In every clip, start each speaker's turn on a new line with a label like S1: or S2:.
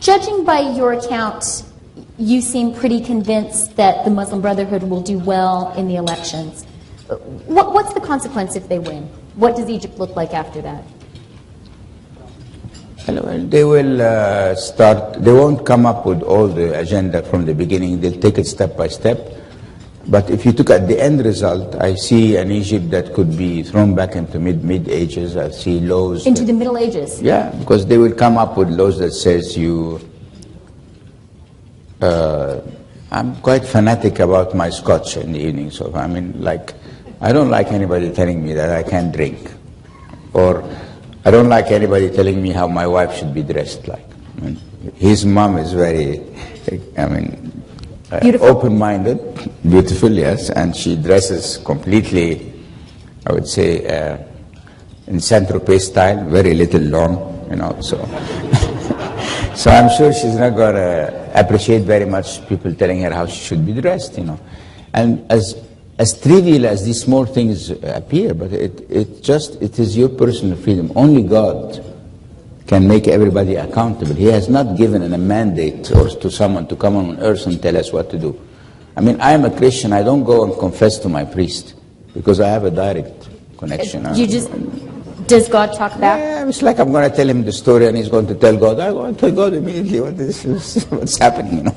S1: Judging by your account, you seem pretty convinced that the Muslim Brotherhood will do well in the elections. What's the consequence if they win? What does Egypt look like after that?
S2: Well, they will start, they won't come up with all the agenda from the beginning. They'll take it step by step. But if you look at the end result, I see an Egypt that could be thrown back into mid ages. I see laws.
S1: Into the Middle Ages?
S2: Yeah, because they will come up with laws that says you... I'm quite fanatic about my scotch in the evening. So, I mean, like, I don't like anybody telling me that I can't drink. Or I don't like anybody telling me how my wife should be dressed like. I mean, his mom is very, open-minded, beautiful, yes, and she dresses completely, I would say, in Saint-Tropez style, very little long, you know, so. So I'm sure she's not going to appreciate very much people telling her how she should be dressed, you know. And as trivial as these small things appear, but it is your personal freedom. Only God can make everybody accountable. He has not given a mandate or to someone to come on earth and tell us what to do. I mean, I am a Christian. I don't go and confess to my priest because I have a direct connection.
S1: Does God talk back?
S2: Yeah, it's like I'm going to tell him the story and he's going to tell God. I go and tell God immediately what's happening, you know.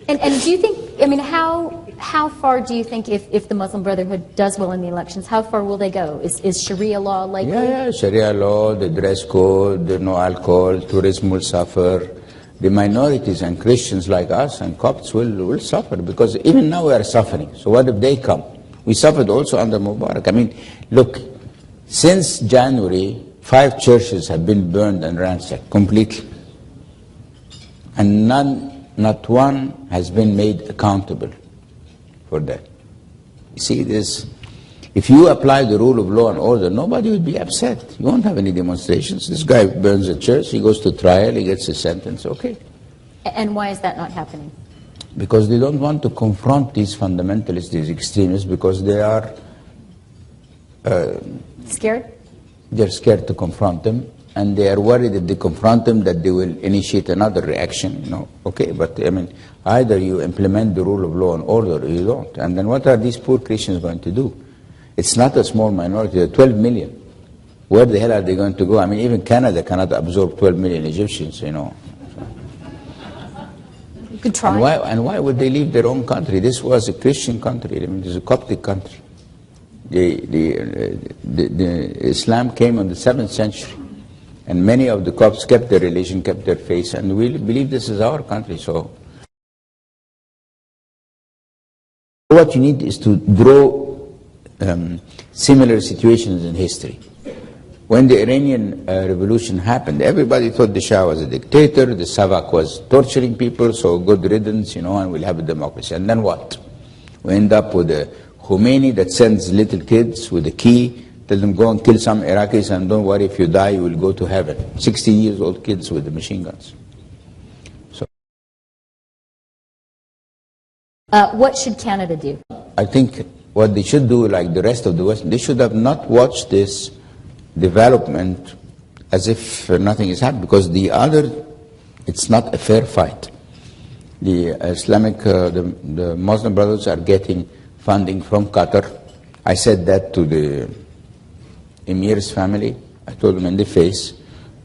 S1: And do you think, I mean, how far do you think if the Muslim Brotherhood does well in the elections, how far will they go? Is Sharia law likely?
S2: Yeah, Sharia law, the dress code, the no alcohol, tourism will suffer. The minorities and Christians like us and Copts will suffer because even now we are suffering. So what if they come? We suffered also under Mubarak. I mean, look, since January, 5 churches have been burned and ransacked completely. And not one has been made accountable for that. You see this, if you apply the rule of law and order, nobody would be upset. You won't have any demonstrations. This guy burns a church, he goes to trial, he gets a sentence, okay.
S1: And why is that not happening?
S2: Because they don't want to confront these fundamentalists, these extremists, because they are...
S1: scared?
S2: They're scared to confront them, and they are worried if they confront them that they will initiate another reaction, you know. Okay, but I mean, either you implement the rule of law and order or you don't. And then what are these poor Christians going to do? It's not a small minority, they're 12 million. Where the hell are they going to go? I mean, even Canada cannot absorb 12 million Egyptians, you know.
S1: Good try.
S2: And why would they leave their own country? This was a Christian country, I mean, it's a Coptic country. The Islam came in the 7th century, and many of the Copts kept their religion, kept their faith, and we believe this is our country. So what you need is to draw similar situations in history. When the Iranian revolution happened, everybody thought the Shah was a dictator, the Savak was torturing people, so good riddance, you know, and we'll have a democracy. And then what? We end up with a Khomeini that sends little kids with a key, tell them go and kill some Iraqis and don't worry, if you die you will go to heaven. 16 years old kids with the machine guns. So,
S1: what should Canada do?
S2: I think what they should do, like the rest of the West, they should have not watched this development as if nothing is happening, because it's not a fair fight. The Islamic, the Muslim brothers are getting funding from Qatar. I said that to the Emir's family. I told them in the face.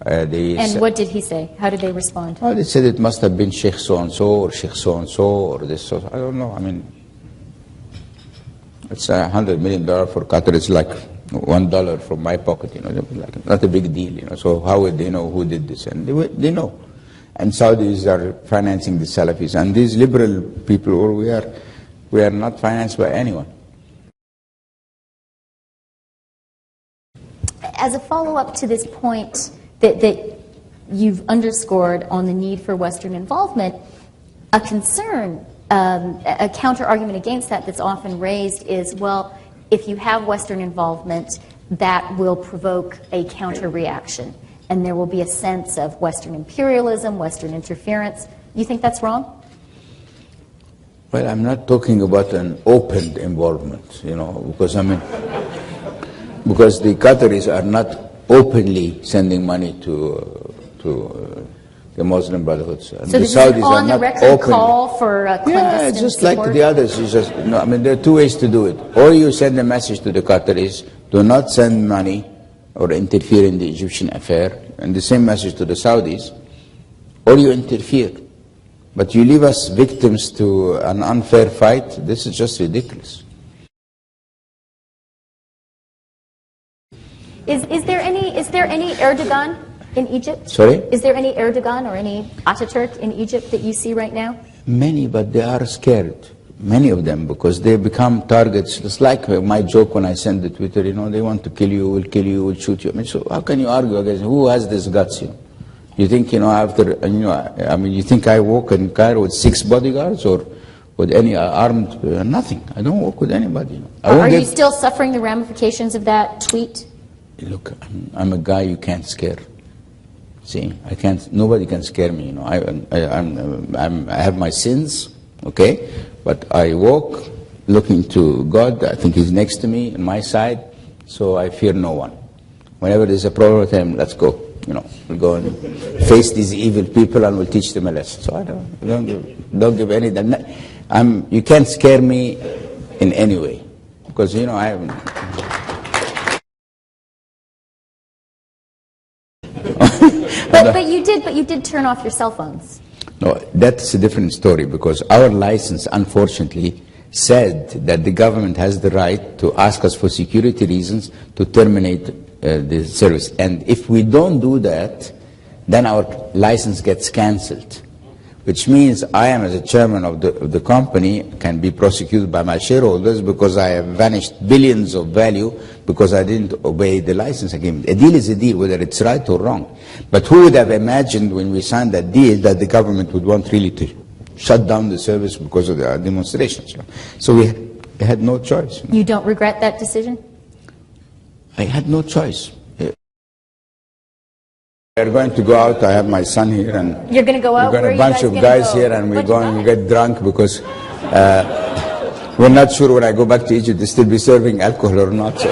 S1: And what did he say? How did they respond?
S2: Oh, they said it must have been Sheikh so-and-so or Sheikh so-and-so or this so. I don't know. I mean, it's $100 million for Qatar. It's like $1 from my pocket, you know. Like, not a big deal, you know. So how would they know who did this? And they know. And Saudis are financing the Salafis. And these liberal people, we are not financed by anyone.
S1: As a follow-up to this point that you've underscored on the need for Western involvement, a concern, a counter-argument against that that's often raised is, well, if you have Western involvement, that will provoke a counter-reaction, and there will be a sense of Western imperialism, Western interference. You think that's wrong?
S2: Well, I'm not talking about an open involvement, you know, because I mean, because the Qataris are not openly sending money to the Muslim Brotherhood. And
S1: So
S2: the
S1: this is an
S2: Saudis are not
S1: on-the-record
S2: open.
S1: call for clandestine
S2: Yeah, just
S1: support?
S2: like the others. You just, no, I mean, there are two ways to do it. Or you send a message to the Qataris, do not send money or interfere in the Egyptian affair, and the same message to the Saudis, or you interfere. But you leave us victims to an unfair fight. This is just ridiculous.
S1: Is there any Erdogan in Egypt?
S2: Sorry?
S1: Is there any Erdogan or any Ataturk in Egypt that you see right now?
S2: Many, but they are scared. Many of them, because they become targets. It's like my joke when I send the Twitter, you know, they want to kill you, will kill you, will shoot you. I mean, so how can you argue against who has this guts, you know? You think, you know, after, you know, I mean, you think I walk in Cairo with 6 bodyguards or with any armed, nothing. I don't walk with anybody. You know.
S1: Are you still suffering the ramifications of that tweet?
S2: Look, I'm a guy you can't scare. See, I can't, nobody can scare me, you know. I have my sins, okay? But I walk looking to God. I think He's next to me, on my side, so I fear no one. Whenever there's a problem with Him, let's go. You know, we'll go and face these evil people and we'll teach them a lesson. So I don't give any. You can't scare me in any way, because you know I haven't.
S1: But you did turn off your cell phones.
S2: No, that's a different story, because our license, unfortunately, said that the government has the right to ask us for security reasons to terminate the service. And if we don't do that, then our license gets cancelled, which means I am, as a chairman of the company, can be prosecuted by my shareholders because I have vanished billions of value because I didn't obey the license agreement. A deal is a deal, whether it's right or wrong. But who would have imagined when we signed that deal that the government would want really to shut down the service because of the demonstrations? So we had no choice.
S1: You don't regret that decision?
S2: I had no choice. We're going to go out. I have my son here, and
S1: you're going to go out.
S2: We've got a bunch of guys here, and we're going to get drunk because we're not sure when I go back to Egypt they still be serving alcohol or not. So.